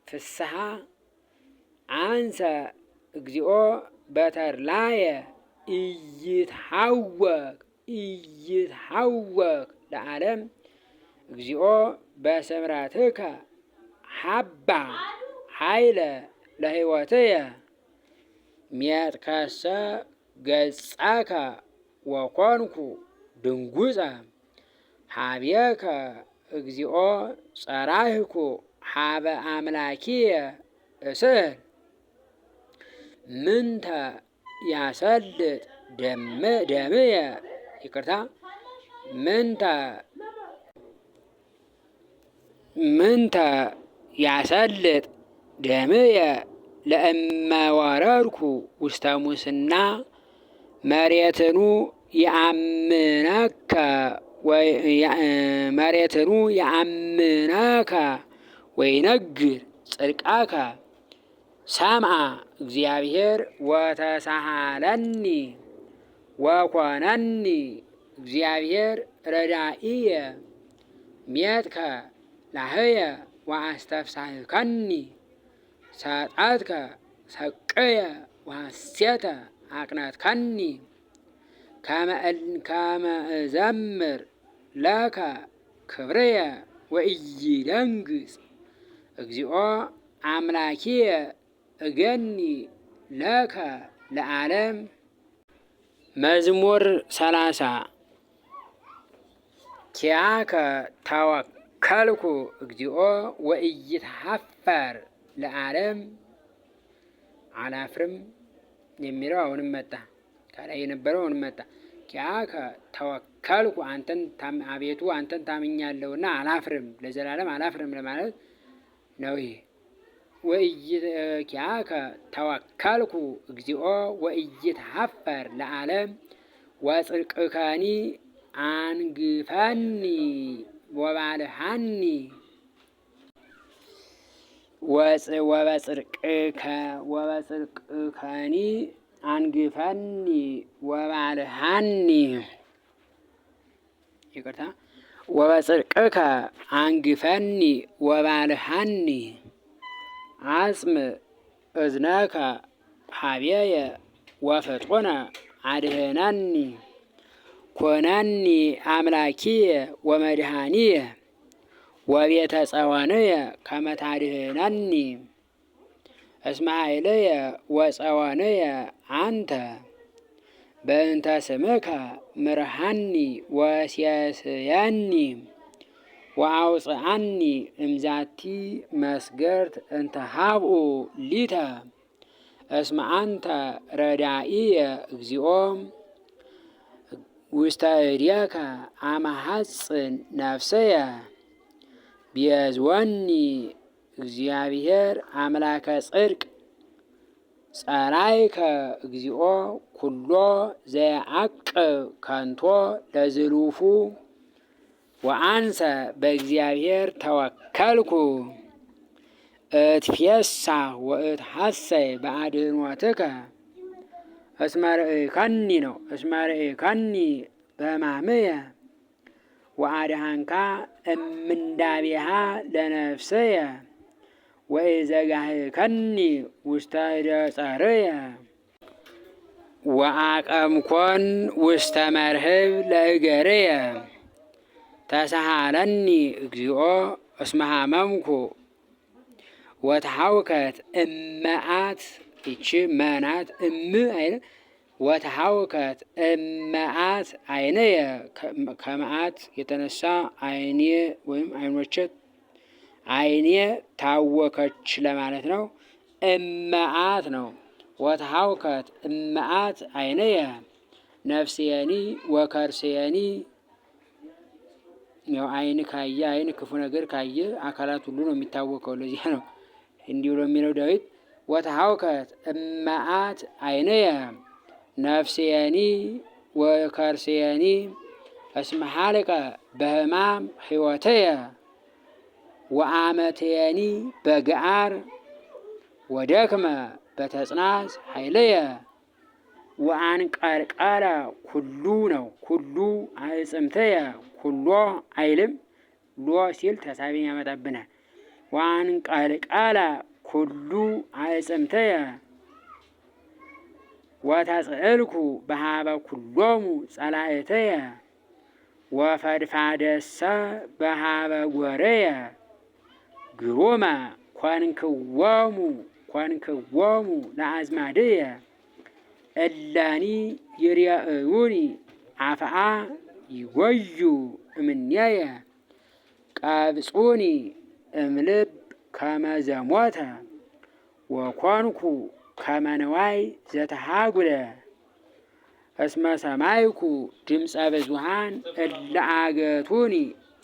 ፍስሐ አንሰ እግዚኦ በተርላየ ኢይትሐወክ ለዓለም እግዚኦ በስምረትከ ሀባ ኃይለ ለሕይወትየ ሜጥከሰ ገጸከ ወኮንኩ ድንጉፀ ኀቤከ እግዚኦ ጸራህኩ ሀበ አምላኪየ እስል ምንተ ያሰልጥ ደምየ ይቅርታ ምንተ ያሰልጥ ደምየ ለእመ ወረድኩ ውስተ ሙስና መሬትኑ የአምነከ ወይነግር ጽድቃከ ሰምዐ እግዚአብሔር ወተሳሃለኒ ወኮነኒ እግዚአብሔር ረዳኢየ ሜጥከ ላህየ ወአስተፍሳህከኒ ሰጣትከ ሰቅየ ወሐሴተ አቅነትከኒ ከመ እዘምር ለከ ክብርየ ወኢይደንግጽ እግዚኦ አምላኪየ እገኒ ለከ ለዓለም። መዝሙር 30 ኪያከ ተወከልኩ እግዚኦ ወኢይትሐፈር ለዓለም። አላፍርም የሚለው አሁንም መጣ። ከላይ የነበረው አሁንም መጣ። ኪያከ ተወከልኩ አቤቱ አንተን ታምኛለሁና አላፍርም፣ ለዘላለም አላፍርም ለማለት ነው። ይሄ ኪያከ ተወከልኩ እግዚኦ ወኢይትሐፈር ለዓለም ወጽድቅከኒ አንግፈኒ ወባልሐኒ ወበጽድቅከኒ አንግፈኒ ወባልሐኒ ይቅርታ ወበጽድቅከ አንግፈኒ ወባልሐኒ አጽም እዝነከ ኀቤየ ወፍጡነ አድኅነኒ ኮነኒ አምላኪየ ወመድኃኒየ ወቤተ ጸወንየ ከመ ታድኅነኒ እስመ ኃይልየ ወጸወንየ አንተ በእንተ ስምከ ምርሐኒ ወሴስየኒ ወአውፅአኒ እምዛቲ መስገርት እንተ ሀብኡ ሊተ እስመ አንተ ረዳኢየ እግዚኦ ውስተ እዴከ አመ ሐጽን ነፍስየ ቢየዝወኒ እግዚአብሔር አምላከ ጽድቅ ጸራይከ እግዚኦ ኩሎ ዘየዐቅብ ከንቶ ለዝሉፉ ወአንሰ በእግዚአብሔር ተወከልኩ እትፌሳ ወእትሐሰይ በአድኅኖትከ እስመ ርኢከኒ ነው። እስመ ርኢከኒ በሕማምየ ወአድኃንካ እምንዳቤሃ ለነፍስየ ወኢዘጋህከኒ ውስተ እደ ጸርየ ወአቀምኮን ውስተ መርህብ ለእገርየ ተሳሃለኒ እግዚኦ እስመ ሀመምኩ ወተሐውከት እመአት ይቺ መናት አይነ ወተሐውከት እመአት አይነየ ከመአት የተነሳ አይኔ ወይም አይኔ ታወከች ለማለት ነው። እመአት ነው። ወተሐውከት እመአት አይነየ ነፍስየኒ ወከርስየኒ ያው አይን ካየ አይን ክፉ ነገር ካየ አካላት ሁሉ ነው የሚታወቀው። ለዚያ ነው እንዲህ ብሎ የሚለው ዳዊት ወተሐውከት እመአት አይነየ ነፍስየኒ ወከርስየኒ እስመ ሀልቀ በሕማም ሕይወትየ ወአመትየኒ በገአር ወደክመ በተጽናት ኃይልየ ወአንቀርቀረ ኩሉ ነው። ኩሉ አዕጽምትየ ኩሎ አይልም ሎ ሲል ተሳቢን ያመጣብናል። ወአንቀርቀረ ኩሉ አዕጽምትየ ወተጽዕልኩ በሃበ ኩሎሙ ጸላእትየ ወፈድፋደሰ በሃበ ጎርየ ግሩመ ኮንክዎሙ ለአዝማድየ እላኒ ይርአዩኒ አፍአ ይጎዩ እምኔየ ቀብጹኒ እምልብ ከመ ዘሞተ ወኮንኩ ከመ ነዋይ ዘተሃጉለ እስመ ሰማይኩ ድምፀ ብዙኃን እለ አገቱኒ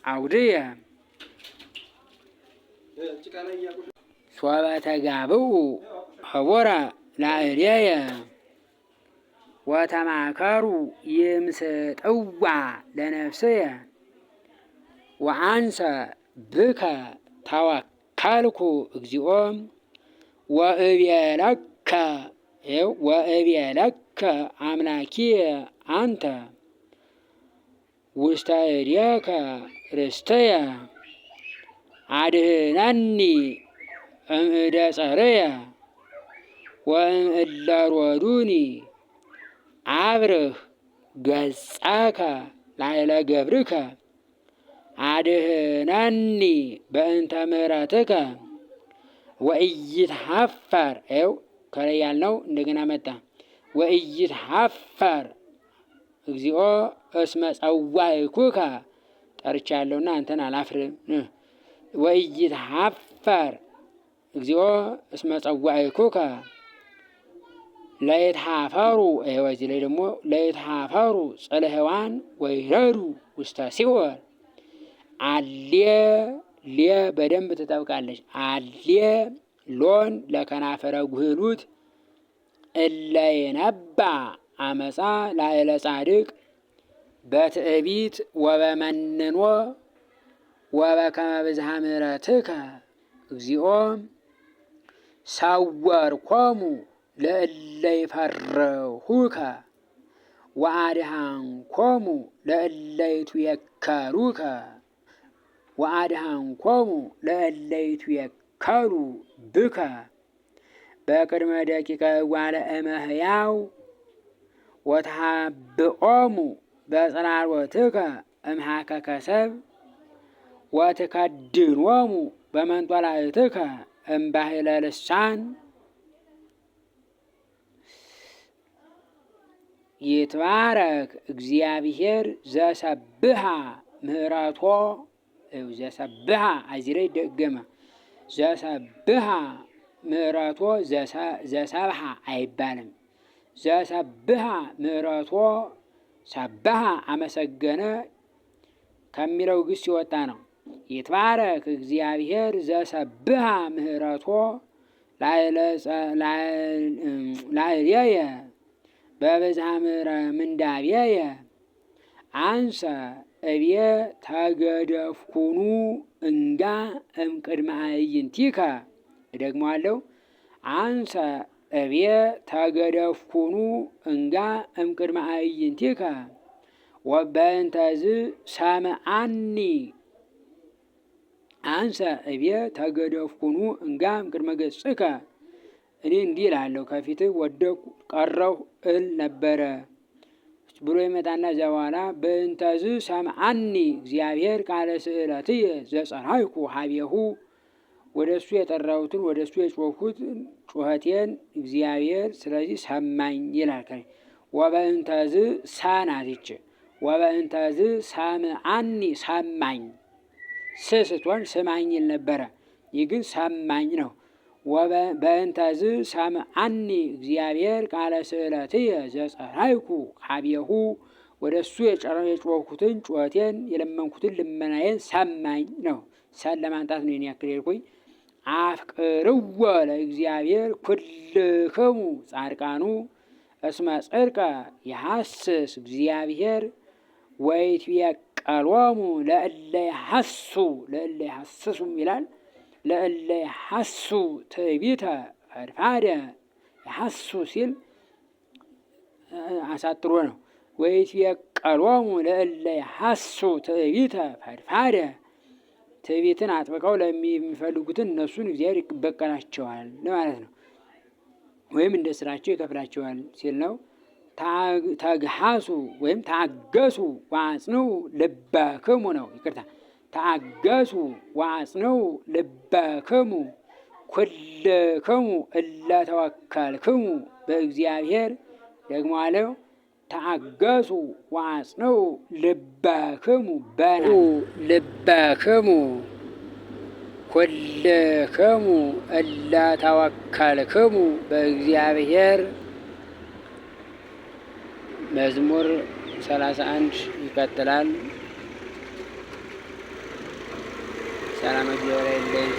አውድየ ሶበ ተጋብኡ ኅቡረ ላዕሌየ ወተማከሩ ይምስጥዋ ለነፍስየ ወአንሰ ብከ ተወከልኩ እግዚኦ ወእቤለከ አምላኪየ አንተ ውስተ እዴከ ርስትየ አድኅነኒ እምእደ ጸርየ ወእምእለ ሮዱኒ አብርህ ገጸከ ላዕለ ገብርከ አድኅነኒ በእንተ ምሕረትከ ወኢይትሐፈር ው ከላይ ያልነው እንደገና መጣ። ወኢይትሐፈር እግዚኦ እስመ ጸዋዕኩከ ጠርቻለሁና አንተን አላፍርም። ወኢይትሐፈር እግዚኦ እስመ ጸዋዕኩከ ለይትሐፈሩ እዚህ ላይ ደግሞ ለይትሐፈሩ ጽልሕዋን ወይረዱ ውስተ ሲኦል አሌ ሌ በደንብ ትጠብቃለች። አሌ ሎን ለከናፈረ ጉህሉት እለ የነባ አመፃ ላዕለ ጻድቅ በትዕቢት ወበመንኖ ወበከመ ብዝሃ ምሕረትከ እግዚኦ ሰወርኮሙ ለእለ ይፈርሁከ ወአድኃንኮሙ ለእለ ይትዌከሉከ ወአድኃንኮሙ ለእለ ይትዌከሉ ብከ በቅድመ ደቂቀ እጓለ እመሕያው ወተሃብኦሙ በጽላሎትከ እምሃከከ ሰብእ ወትከድኖሙ በመንጦላዕትከ እምባሕለ ልሳን ይትባረክ እግዚአብሔር ዘሰብሃ ምህረቶ ዘሰብሃ እዚህ ላይ ደገመ። ዘሰብሃ ምህረቶ ዘሰብሃ አይባልም። ዘሰብሃ ምህረቶ ሰብሃ አመሰገነ ከሚለው ግስ የወጣ ነው። ይትባረክ እግዚአብሔር ዘሰብሃ ምህረቶ ላዕሌየ በብዝሃ ምንዳቤየ አንሰ እብየ ተገደፍኩኑ እንጋ እምቅድመ አዕይንቲከ። እደግመዋለሁ። አንሰ እብየ ተገደፍኩኑ እንጋ እምቅድመ አዕይንቲከ ወበእንተዝ ሰምዓኒ። አንሰ እብየ ተገደፍኩኑ እንጋ እምቅድመ ገጽከ እኔ እንዲህ እላለሁ ከፊትህ ወደቅሁ ቀረሁ እል ነበረ ብሎ ይመጣና እዚያ በኋላ በእንተዝ ሰምዓኒ እግዚአብሔር ቃለ ስእለትየ ዘጸራይኩ ሀቤሁ ወደ እሱ የጠራሁትን ወደ እሱ የጮኩት ጩኸቴን እግዚአብሔር ስለዚህ ሰማኝ ይላል። ወበእንተዝ ሳናትች ወበእንተዝ ሰምዓኒ ሰማኝ ስትሆን ስማኝ ይል ነበረ። ይህ ግን ሰማኝ ነው። በእንተዝ ሰምዓኒ እግዚአብሔር ቃለ ስእለትየ ዘጸራይኩ ሀቤሁ ወደ እሱ የጮኩትን ጩኸቴን የለመንኩትን ልመናዬን ሰማኝ ነው። ሰን ለማንጣት ነው ያክል ሄድኩኝ። አፍቅርዎ ለእግዚአብሔር ኩልክሙ ጻድቃኑ እስመ ጽድቀ የሐስስ እግዚአብሔር ወይትቤቀሎሙ ለእለ ይሐሱ ለእለ ይሐስሱም ይላል። ለእለ ይሐሱ ትዕቢተ ፈድፋደ ይሐሱ ሲል አሳጥሮ ነው። ወይትቤቀሎሙ ለእለ ይሐሱ ትዕቢተ ፈድፋደ ትዕቢትን አጥብቀው ለሚፈልጉትን እነሱን እግዚአብሔር ይበቀላቸዋል ለማለት ነው። ወይም እንደ ስራቸው ይከፍላቸዋል ሲል ነው። ተግሃሱ ወይም ታገሱ ወአጽንዑ ልበክሙ ነው። ይቅርታ ታገሱ ወአጽንዑ ልበክሙ ኩልክሙ እለ ተወከልክሙ በእግዚአብሔር ደግሞ አለው ታገሱ ወአጽንዑ ልበክሙ በና ልበክሙ ኩልክሙ እለ ተወከልክሙ በእግዚአብሔር። መዝሙር 31 ይቀጥላል። ሰላም እግዚአብሔር ይለኝ።